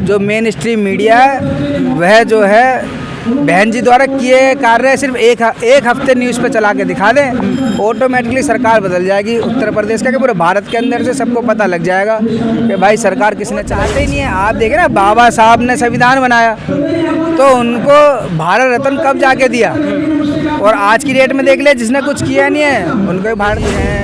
जो main stream media है वह जो है बहन जी द्वारा किए कार्य सिर्फ एक हफ्ते न्यूज़ पे चला के दिखा दें, ऑटोमेटिकली सरकार बदल जाएगी उत्तर प्रदेश का, कि पूरे भारत के अंदर से सबको पता लग जाएगा कि भाई सरकार किसने चाहते ही नहीं है। आप देखें ना, बाबा साहब ने संविधान बनाया तो उनको भारत रत्न कब जाके दिया, और आज की डेट में देख ले जिसने कुछ किया नहीं है उनको भारत हैं।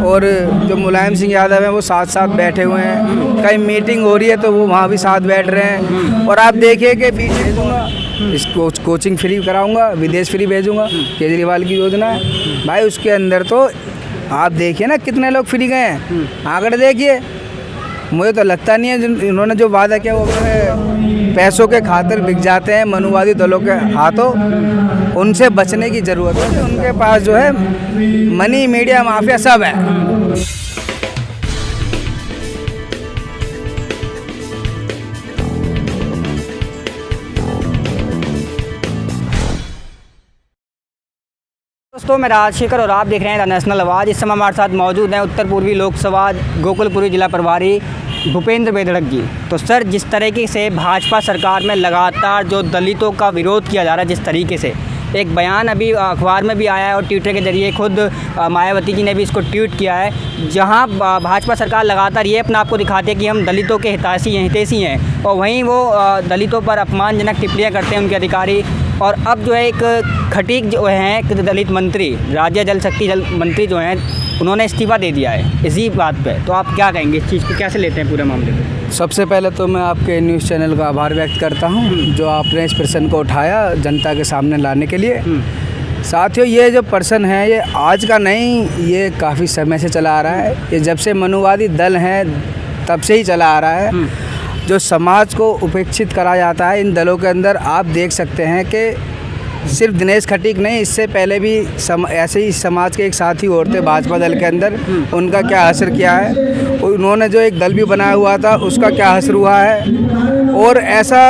और जो मुलायम सिंह यादव हैं वो साथ साथ बैठे हुए हैं, कहीं मीटिंग हो रही है तो वो वहाँ भी साथ बैठ रहे हैं। और आप देखिए कि बीच भेजूँगा, इसको कोचिंग फ्री कराऊंगा, विदेश फ्री भेजूँगा, केजरीवाल की योजना है भाई। उसके अंदर तो आप देखिए ना कितने लोग फ्री गए हैं, आंकड़े देखिए। मुझे तो लगता नहीं है इन्होंने जो वादा किया वो पैसों के खातिर बिक जाते हैं मनुवादी दलों के हाथों। उनसे बचने की ज़रूरत है, उनके पास जो है मनी, मीडिया, माफिया सब है। दोस्तों, मैं राजशेखर और आप देख रहे हैं द नेशनल आवाज़। इस समय हमारे साथ मौजूद हैं उत्तर पूर्वी लोकसभा गोकुलपुरी जिला प्रभारी भूपेंद्र बेधड़क जी। तो सर, जिस तरीके से भाजपा सरकार में लगातार जो दलितों का विरोध किया जा रहा है, जिस तरीके से एक बयान अभी अखबार में भी आया है और ट्विटर के जरिए खुद मायावती जी ने भी इसको ट्वीट किया है, जहां भाजपा सरकार लगातार ये अपना आपको दिखाती है कि हम दलितों के हितैषी हैं, और वहीं वो दलितों पर अपमानजनक टिप्पणियां करते हैं उनके अधिकारी। और अब जो है एक खटीक जो है एक दलित मंत्री, राज्य जल शक्ति मंत्री जो हैं, उन्होंने इस्तीफा दे दिया है इसी बात पे। तो आप क्या कहेंगे, इस चीज़ को कैसे लेते हैं पूरे मामले को? सबसे पहले तो मैं आपके न्यूज़ चैनल का आभार व्यक्त करता हूं जो आपने इस प्रश्न को उठाया जनता के सामने लाने के लिए। साथियों, ये जो प्रश्न है ये आज का नहीं, ये काफ़ी समय से चला आ रहा है। ये जब से मनुवादी दल हैं तब से ही चला आ रहा है। जो समाज को उपेक्षित करा जाता है इन दलों के अंदर, आप देख सकते हैं कि सिर्फ दिनेश खटीक नहीं, इससे पहले भी ऐसे ही समाज के एक साथी और थे भाजपा दल के अंदर, उनका क्या असर किया है, उन्होंने जो एक दल भी बनाया हुआ था उसका क्या असर हुआ है। और ऐसा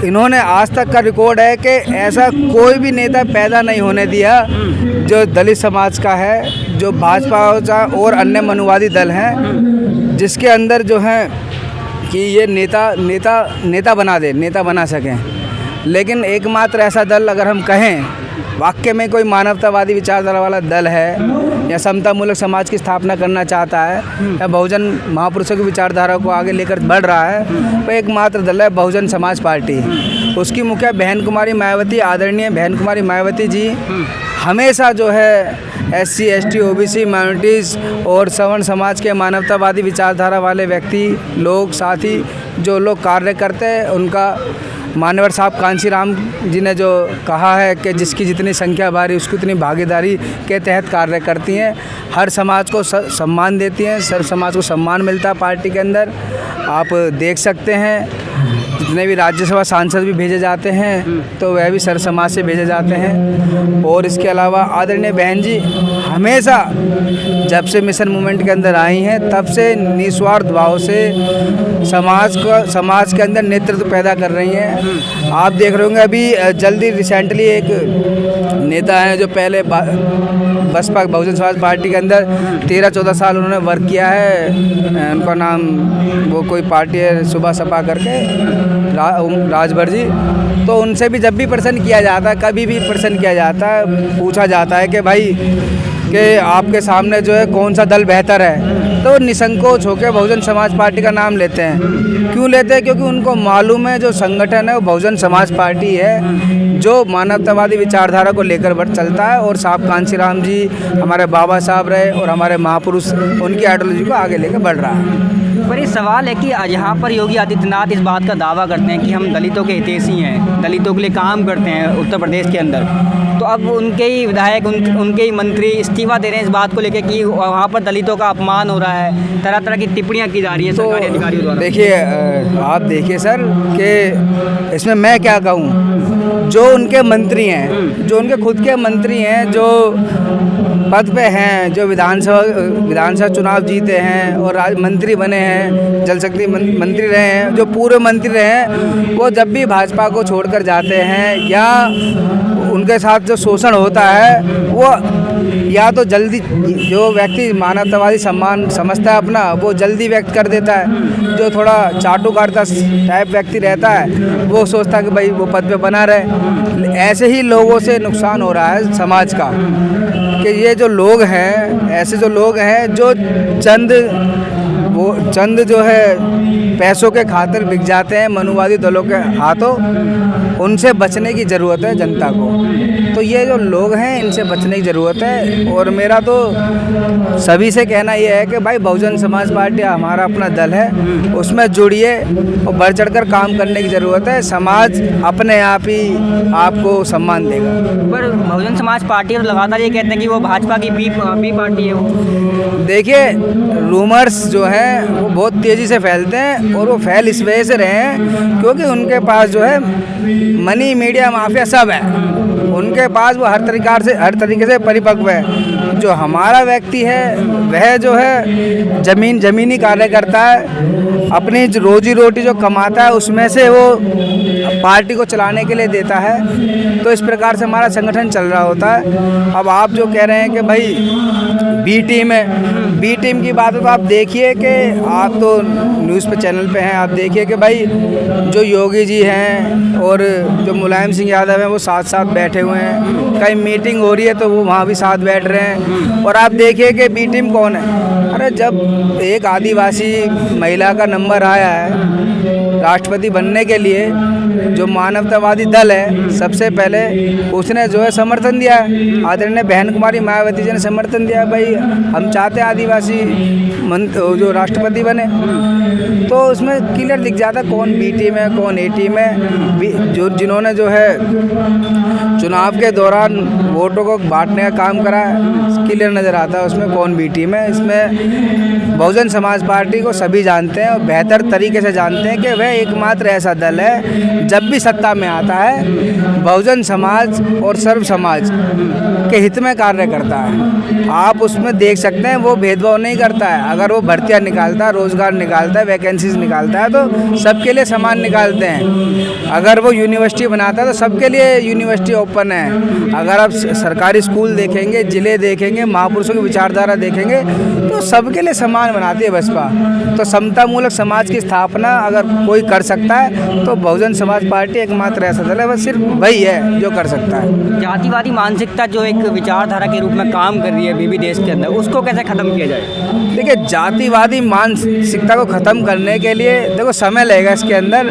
इन्होंने आज तक का रिकॉर्ड है कि ऐसा कोई भी नेता पैदा नहीं होने दिया जो दलित समाज का है, जो भाजपा और अन्य मनुवादी दल हैं, जिसके अंदर जो है कि ये नेता बना सकें। लेकिन एकमात्र ऐसा दल अगर हम कहें वाकई में कोई मानवतावादी विचारधारा वाला दल है या समतामूलक समाज की स्थापना करना चाहता है या बहुजन महापुरुषों की विचारधारा को आगे लेकर बढ़ रहा है, तो एकमात्र दल है बहुजन समाज पार्टी। उसकी मुखिया बहन कुमारी मायावती, आदरणीय बहन कुमारी मायावती जी हमेशा जो है SC, ST, OBC, माइनॉरिटीज़ और सवर्ण समाज के मानवतावादी विचारधारा वाले व्यक्ति लोग, साथी जो लोग कार्य करते हैं, उनका मान्यवर साहब कांशी राम जी ने जो कहा है कि जिसकी जितनी संख्या भारी उसकी उतनी भागीदारी के तहत कार्य करती हैं, हर समाज को सम्मान देती हैं, सर्व समाज को सम्मान मिलता है पार्टी के अंदर। आप देख सकते हैं जितने भी राज्यसभा सांसद भी भेजे जाते हैं तो वह भी सर्व समाज से भेजे जाते हैं। और इसके अलावा आदरणीय बहन जी हमेशा जब से मिशन मूवमेंट के अंदर आई हैं तब से निस्वार्थ भाव से समाज के अंदर नेतृत्व पैदा कर रही हैं। आप देख रहे होंगे अभी जल्दी रिसेंटली एक नेता हैं जो पहले बसपा बहुजन समाज पार्टी के अंदर 13-14 साल उन्होंने वर्क किया है, उनका नाम वो कोई पार्टी है सुबह सपा करके, राजभर जी। तो उनसे भी जब भी प्रश्न किया जाता है, कभी भी प्रश्न किया जाता है, पूछा जाता है कि भाई कि आपके सामने जो है कौन सा दल बेहतर है, तो निसंकोच होकर बहुजन समाज पार्टी का नाम लेते हैं। क्यों लेते हैं? क्योंकि उनको मालूम है जो संगठन है वो बहुजन समाज पार्टी है जो मानवतावादी विचारधारा को लेकर बढ़ चलता है, और साहब कांशी राम जी हमारे बाबा साहब रहे और हमारे महापुरुष, उनकी आइडियोलॉजी को आगे लेकर बढ़ रहा है। पर ये सवाल है कि यहाँ पर योगी आदित्यनाथ इस बात का दावा करते हैं कि हम दलितों के हितैषी हैं, दलितों के लिए काम करते हैं उत्तर प्रदेश के अंदर, तो अब उनके ही विधायक उनके ही मंत्री इस्तीफा दे रहे हैं इस बात को लेकर कि वहाँ पर दलितों का अपमान हो रहा है, तरह तरह की टिप्पणियाँ की जा रही है सरकारी अधिकारियों द्वारा। देखिए, आप देखिए सर कि इसमें मैं क्या कहूँ, जो उनके मंत्री हैं, जो उनके खुद के मंत्री हैं, जो पद पे हैं, जो विधानसभा चुनाव जीते हैं और मंत्री बने हैं, जल शक्ति मंत्री रहे हैं, जो पूर्व मंत्री रहे हैं, वो जब भी भाजपा को छोड़कर जाते हैं या उनके साथ जो शोषण होता है वो या तो जल्दी, जो व्यक्ति मानवतावादी सम्मान समझता है अपना, वो जल्दी व्यक्त कर देता है। जो थोड़ा चाटुकारिता टाइप व्यक्ति रहता है वो सोचता है कि भाई वो पद पे बना रहे। ऐसे ही लोगों से नुकसान हो रहा है समाज का, कि ये जो लोग हैं, ऐसे जो लोग हैं जो चंद जो है पैसों के खातिर बिक जाते हैं मनुवादी दलों के हाथों, उनसे बचने की ज़रूरत है जनता को। तो ये जो लोग हैं इनसे बचने की ज़रूरत है। और मेरा तो सभी से कहना ये है कि भाई बहुजन समाज पार्टी हमारा अपना दल है, उसमें जुड़िए और बढ़ चढ़कर काम करने की ज़रूरत है। समाज अपने आप ही आपको सम्मान देगा। पर बहुजन समाज पार्टी और लगातार ये कहते हैं कि वो भाजपा की बी पार्टी है। वो देखिए, रूमर्स जो हैं वो बहुत तेज़ी से फैलते हैं, और वो फैल इस वजह से रहे हैं क्योंकि उनके पास जो है मनी, मीडिया, माफिया सब है उनके पास। वो हर तरीके से परिपक्व है। जो हमारा व्यक्ति है वह जो है ज़मीनी कार्य करता है, अपनी रोजी रोटी जो कमाता है उसमें से वो पार्टी को चलाने के लिए देता है। तो इस प्रकार से हमारा संगठन चल रहा होता है। अब आप जो कह रहे हैं कि भाई बी टीम है, बी टीम की बात है तो आप देखिए कि आप तो न्यूज़ पे चैनल पे हैं, आप देखिए कि भाई जो योगी जी हैं और जो मुलायम सिंह यादव हैं वो साथ साथ बैठे हुए हैं। कहीं मीटिंग हो रही है तो वो वहाँ भी साथ बैठ रहे हैं। और आप देखिए कि बी टीम कौन है। अरे जब एक आदिवासी महिला का नंबर आया है राष्ट्रपति बनने के लिए, जो मानवतावादी दल है सबसे पहले उसने जो है समर्थन दिया है। आदरणीय बहन कुमारी मायावती जी ने समर्थन दिया, भाई हम चाहते हैं आदिवासी जो राष्ट्रपति बने। तो उसमें क्लियर दिख जाता है कौन बी टीम है कौन ए टीम है। जो जिन्होंने जो है चुनाव के दौरान वोटों को बांटने का काम करा है, क्लियर नज़र आता है उसमें कौन बी टीम है। इसमें बहुजन समाज पार्टी को सभी जानते हैं और बेहतर तरीके से जानते हैं कि वह एकमात्र ऐसा दल है जब भी सत्ता में आता है बहुजन समाज और सर्व समाज के हित में कार्य करता है। आप उसमें देख सकते हैं वो भेदभाव नहीं करता है। अगर वो भर्तियाँ निकालता है, रोज़गार निकालता है, वैकेंसीज निकालता है तो सबके लिए समान निकालते हैं। अगर वो यूनिवर्सिटी बनाता है तो सबके लिए यूनिवर्सिटी ओपन है। अगर आप सरकारी स्कूल देखेंगे, ज़िले देखेंगे, महापुरुषों की विचारधारा देखेंगे तो सबके लिए समान बनाती है बसपा। तो समतामूलक समाज की स्थापना अगर कोई कर सकता है तो बहुजन समाज पार्टी एकमात्र ऐसा दल है, बस सिर्फ वही है जो कर सकता है। जातिवादी मानसिकता जो एक विचारधारा के रूप में काम कर रही है अभी भी देश के अंदर, उसको कैसे ख़त्म किया जाए? देखिए, जातिवादी मानसिकता को ख़त्म करने के लिए देखो समय लगेगा इसके अंदर,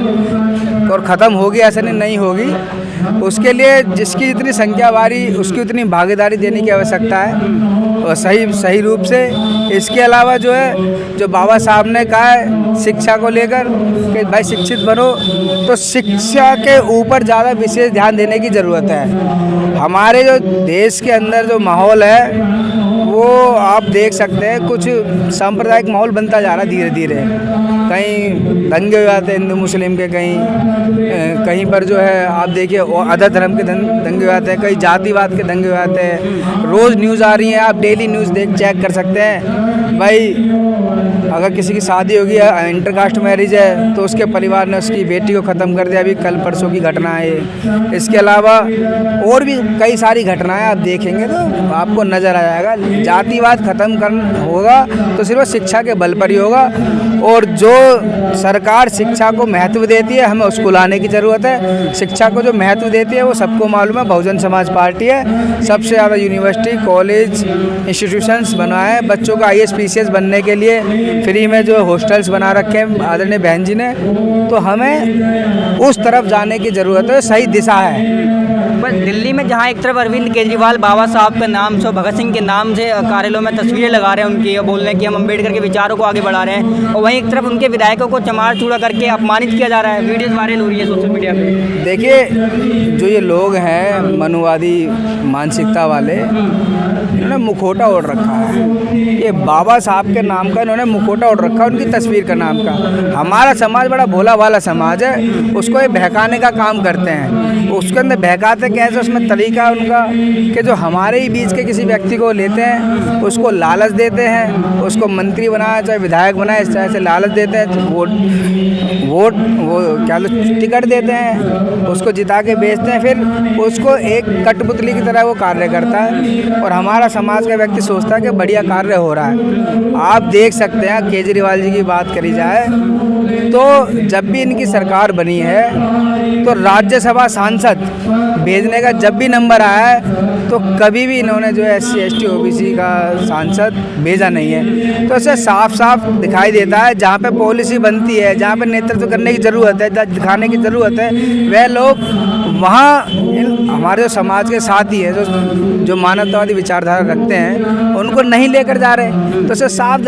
और ख़त्म होगी ऐसा नहीं होगी। उसके लिए जिसकी जितनी संख्या बारी उसकी उतनी भागीदारी देने की आवश्यकता है और सही रूप से। इसके अलावा जो है जो बाबा साहब ने कहा है शिक्षा को लेकर कि भाई शिक्षित बनो, तो शिक्षा के ऊपर ज़्यादा विशेष ध्यान देने की ज़रूरत है। हमारे जो देश के अंदर जो माहौल है वो आप देख सकते हैं कुछ सांप्रदायिक माहौल बनता जा रहा है धीरे धीरे। कहीं दंगे हो जाते हैं हिंदू मुस्लिम के, कहीं पर जो है आप देखिए अदर धर्म के दंगे हो जाते हैं, कहीं जातिवाद के दंगे हो जाते हैं। रोज़ न्यूज़ आ रही है, आप डेली न्यूज़ चेक कर सकते हैं। भाई अगर किसी की शादी होगी, इंटरकास्ट मैरिज है तो उसके परिवार ने उसकी बेटी को ख़त्म कर दिया, अभी कल परसों की घटना है ये। इसके अलावा और भी कई सारी घटनाएं आप देखेंगे तो आपको नज़र आ जाएगा। जातिवाद ख़त्म करना होगा तो सिर्फ शिक्षा के बल पर ही होगा, और जो सरकार शिक्षा को महत्व देती है हमें उसको लाने की ज़रूरत है। शिक्षा को जो महत्व देती है वो सबको मालूम है, बहुजन समाज पार्टी है। सबसे ज़्यादा यूनिवर्सिटी, कॉलेज, इंस्टीट्यूशंस बनवाए हैं बच्चों को IAS PCS बनने के लिए, फ्री में जो हॉस्टल्स बना रखे हैं आदरणीय बहन जी ने। तो हमें उस तरफ जाने की ज़रूरत है, सही दिशा है। बस दिल्ली में जहाँ एक तरफ अरविंद केजरीवाल बाबा साहब के नाम से, भगत सिंह के नाम से कार्यालयों में तस्वीरें लगा रहे हैं उनकी, और बोल रहे हैं कि हम अम्बेडकर के विचारों को आगे बढ़ा रहे हैं, और वहीं एक तरफ उनके विधायकों को चमार चूड़ा करके अपमानित किया जा रहा है। वीडियोस वायरल हो रही है सोशल मीडिया पे। देखिए, जो ये लोग हैं मनुवादी मानसिकता वाले, इन्होंने मुखौटा ओढ़ रखा है। ये बाबा साहब के नाम का इन्होंने मुखौटा ओढ़ रखा है, उनकी तस्वीर का नाम का। हमारा समाज बड़ा भोला भाला समाज है, उसको ये बहकाने का काम करते हैं। उसके अंदर बहकाते कैसे, उसमें तरीका उनका कि जो हमारे ही बीच के किसी व्यक्ति को लेते हैं, उसको लालच देते हैं, उसको मंत्री बनाया चाहे विधायक बनाए, इस तरह से लालच देते हैं, वोट वो क्या टिकट देते हैं, उसको जिता के बेचते हैं, फिर उसको एक कठपुतली की तरह वो कार्य करता है। और हमारा समाज का व्यक्ति सोचता है कि बढ़िया कार्य हो रहा है। आप देख सकते हैं, केजरीवाल जी की बात करी जाए तो जब भी इनकी सरकार बनी है तो राज्यसभा सांसद भेजने का जब भी नंबर आया है तो कभी भी इन्होंने जो है SC ST OBC का सांसद भेजा नहीं है। तो इससे साफ साफ दिखाई देता है जहाँ पे पॉलिसी बनती है, जहाँ पे नेतृत्व करने की ज़रूरत है, दिखाने की ज़रूरत है, वह लोग वहाँ हमारे जो समाज के साथी है, जो मानवतावादी विचारधारा रखते हैं, उनको नहीं लेकर जा रहे। तो इससे साफ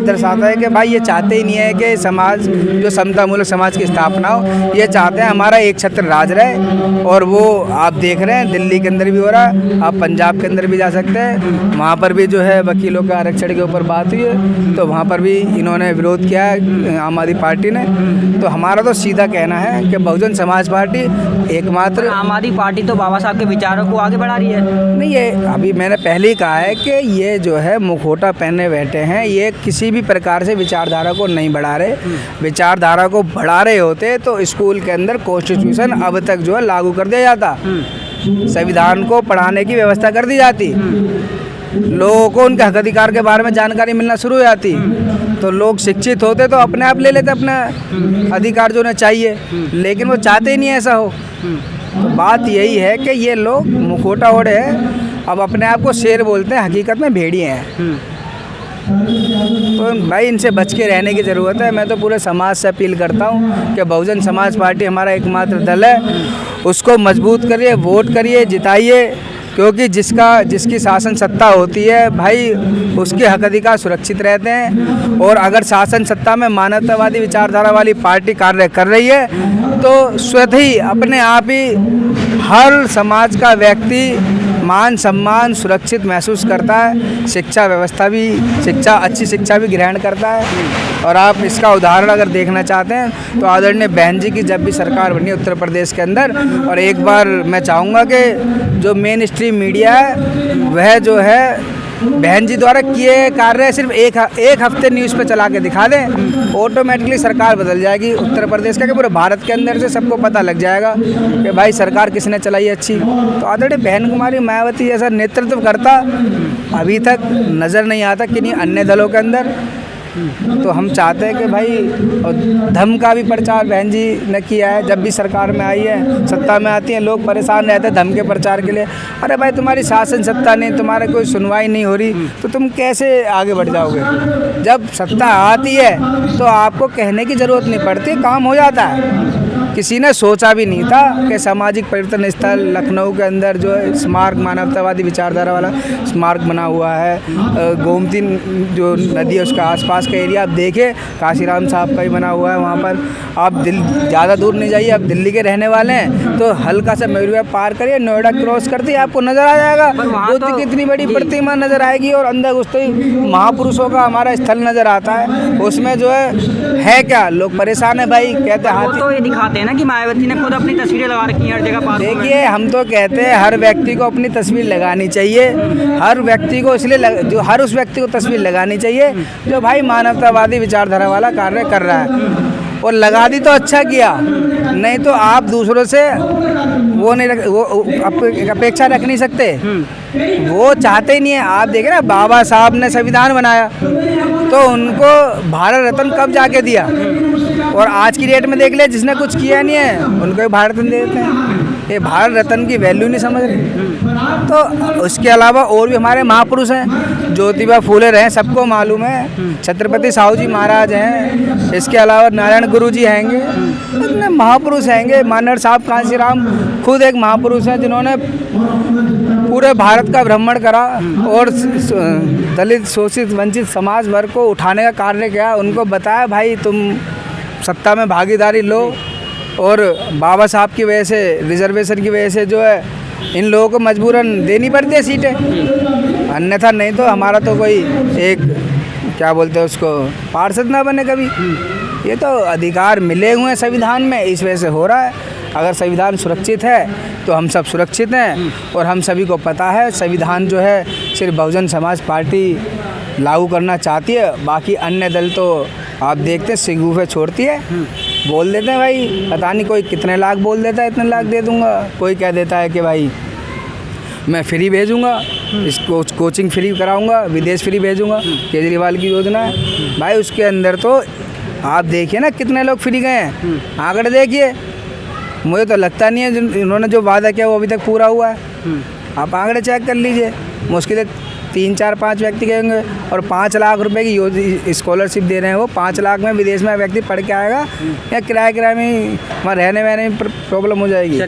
दर्शाता है कि भाई ये चाहते ही नहीं है कि समाज जो समतामूलक समाज की स्थापना हो, ये चाहते हैं हमारा एक छत्र राज रहे। और वो आप देख रहे हैं दिल्ली के अंदर भी हो रहा है, आप पंजाब के अंदर भी जा सकते हैं, वहाँ पर भी जो है वकीलों का आरक्षण के ऊपर बात हुई है तो वहाँ पर भी इन्होंने विरोध किया है आम आदमी पार्टी ने। तो हमारा तो सीधा कहना है कि बहुजन समाज पार्टी एकमात्र। आम आदमी पार्टी तो बाबा साहब के विचारों को आगे बढ़ा रही है। नहीं, ये अभी मैंने पहले ही कहा है कि ये जो है मुखौटा पहने बैठे हैं, ये किसी भी प्रकार से विचारधारा को नहीं बढ़ा रहे। विचारधारा को बढ़ा रहे होते तो स्कूल के अंदर कॉन्स्टिट्यूशन अब तक जो है लागू कर दिया जाता, संविधान को पढ़ाने की व्यवस्था कर दी जाती, लोगों को उनके हक अधिकार के बारे में जानकारी मिलना शुरू हो जाती, तो लोग शिक्षित होते तो अपने आप ले लेते अपना अधिकार जो उन्हें चाहिए। लेकिन वो चाहते ही नहीं ऐसा हो। तो बात यही है कि ये लोग मुखौटा ओढ़े हैं, अब अपने आप को शेर बोलते हैं, हकीकत में भेड़िए हैं। तो भाई इनसे बच के रहने की ज़रूरत है। मैं तो पूरे समाज से अपील करता हूँ कि बहुजन समाज पार्टी हमारा एकमात्र दल है, उसको मजबूत करिए, वोट करिए, जिताइए, क्योंकि जिसकी शासन सत्ता होती है भाई उसके हक अधिकार सुरक्षित रहते हैं। और अगर शासन सत्ता में मानवतावादी विचारधारा वाली पार्टी कार्य कर रही है तो स्वतः ही अपने आप ही हर समाज का व्यक्ति मान सम्मान सुरक्षित महसूस करता है, शिक्षा व्यवस्था भी अच्छी शिक्षा भी ग्रहण करता है। और आप इसका उदाहरण अगर देखना चाहते हैं तो आदरणीय बहन जी की जब भी सरकार बनी उत्तर प्रदेश के अंदर, और एक बार मैं चाहूँगा कि जो मेन स्ट्रीम मीडिया है वह जो है बहन जी द्वारा किए कार्य सिर्फ एक हफ्ते न्यूज़ पे चला के दिखा दें, ऑटोमेटिकली सरकार बदल जाएगी उत्तर प्रदेश का, कि पूरे भारत के अंदर से सबको पता लग जाएगा कि भाई सरकार किसने चलाई अच्छी। तो आदरणीय बहन कुमारी मायावती जैसा नेतृत्व करता अभी तक नज़र नहीं आता किन्हीं अन्य दलों के अंदर। तो हम चाहते हैं कि भाई, और धम्म का भी प्रचार बहन जी ने किया है। जब भी सरकार में आई है, सत्ता में आती हैं, लोग परेशान रहते हैं धम्म के प्रचार के लिए। अरे भाई तुम्हारी शासन सत्ता नहीं, तुम्हारे कोई सुनवाई नहीं हो रही, तो तुम कैसे आगे बढ़ जाओगे। जब सत्ता आती है तो आपको कहने की ज़रूरत नहीं पड़ती, काम हो जाता है। किसी ने सोचा भी नहीं था कि सामाजिक पर्यटन स्थल लखनऊ के अंदर जो है स्मारक मानवतावादी विचारधारा वाला स्मारक बना हुआ है, गोमती जो नदी है उसका आसपास का एरिया आप देखें, काशीराम साहब का ही बना हुआ है वहाँ पर। आप ज़्यादा दूर नहीं जाइए, आप दिल्ली के रहने वाले हैं तो हल्का सा मयूर विहार पार करिए, नोएडा क्रॉस करते ही आपको नज़र आ जाएगा बुद्ध की इतनी बड़ी प्रतिमा नज़र आएगी, और अंदर घुसते ही महापुरुषों का हमारा स्थल नज़र आता है। उसमें जो है क्या, लोग परेशान है भाई, कहते हैं हाथी तो ये दिखाते हैं ना कि मायावती ने खुद अपनी तस्वीरें लगा रखी हैं हर जगह। देखिए हम तो कहते हैं हर व्यक्ति को अपनी तस्वीर लगानी चाहिए, हर व्यक्ति को इसलिए हर उस व्यक्ति को तस्वीर लगानी चाहिए जो भाई मानवतावादी विचारधारा वाला कार्य कर रहा है। और लगा दी तो अच्छा किया, नहीं तो आप दूसरों से वो अपेक्षा रख नहीं सकते, वो चाहते ही नहीं है। आप देखें ना, बाबा साहब ने संविधान बनाया तो उनको भारत रत्न कब जाके दिया, और आज की डेट में देख ले जिसने कुछ किया नहीं है उनको भारत रत्न दे देते हैं। ये भारत रत्न की वैल्यू नहीं समझ रहे। तो उसके अलावा और भी हमारे महापुरुष हैं, ज्योतिबा फूले रहे, सबको मालूम है, छत्रपति साहू जी महाराज हैं, इसके अलावा नारायण गुरु जी हैंगे, इतने महापुरुष हैंगे। मानर साहब कांशीराम खुद एक महापुरुष हैं जिन्होंने पूरे भारत का भ्रमण करा और दलित शोषित वंचित समाज वर्ग को उठाने का कार्य किया। उनको बताया भाई तुम सत्ता में भागीदारी लो, और बाबा साहब की वजह से, रिजर्वेशन की वजह से जो है इन लोगों को मजबूरन देनी पड़ती है सीटें, अन्यथा नहीं तो हमारा तो कोई एक क्या बोलते हैं उसको पार्षद ना बने कभी। ये तो अधिकार मिले हुए हैं संविधान में, इस वजह से हो रहा है। अगर संविधान सुरक्षित है तो हम सब सुरक्षित हैं। और हम सभी को पता है संविधान जो है सिर्फ बहुजन समाज पार्टी लागू करना चाहती है, बाकी अन्य दल तो आप देखते हैं सिगूफे छोड़ती है, बोल देते हैं भाई पता नहीं कोई कितने लाख बोल देता है, इतने लाख दे दूंगा, कोई कह देता है कि भाई मैं फ्री भेजूंगा, इसको कोचिंग फ्री कराऊंगा, विदेश फ्री भेजूंगा, केजरीवाल की योजना है भाई। उसके अंदर तो आप देखिए ना कितने लोग फ्री गए हैं, आंकड़े देखिए। मुझे तो लगता नहीं है इन्होंने जो वादा किया वो अभी तक पूरा हुआ है। आप आंकड़े चेक कर लीजिए, मुश्किल 3 4 5 व्यक्ति गए होंगे और 5 लाख रुपए की स्कॉलरशिप दे रहे हैं। वो 5 लाख में विदेश में व्यक्ति पढ़ के आएगा या किराए में वहाँ रहने वहने में प्रॉब्लम हो जाएगी।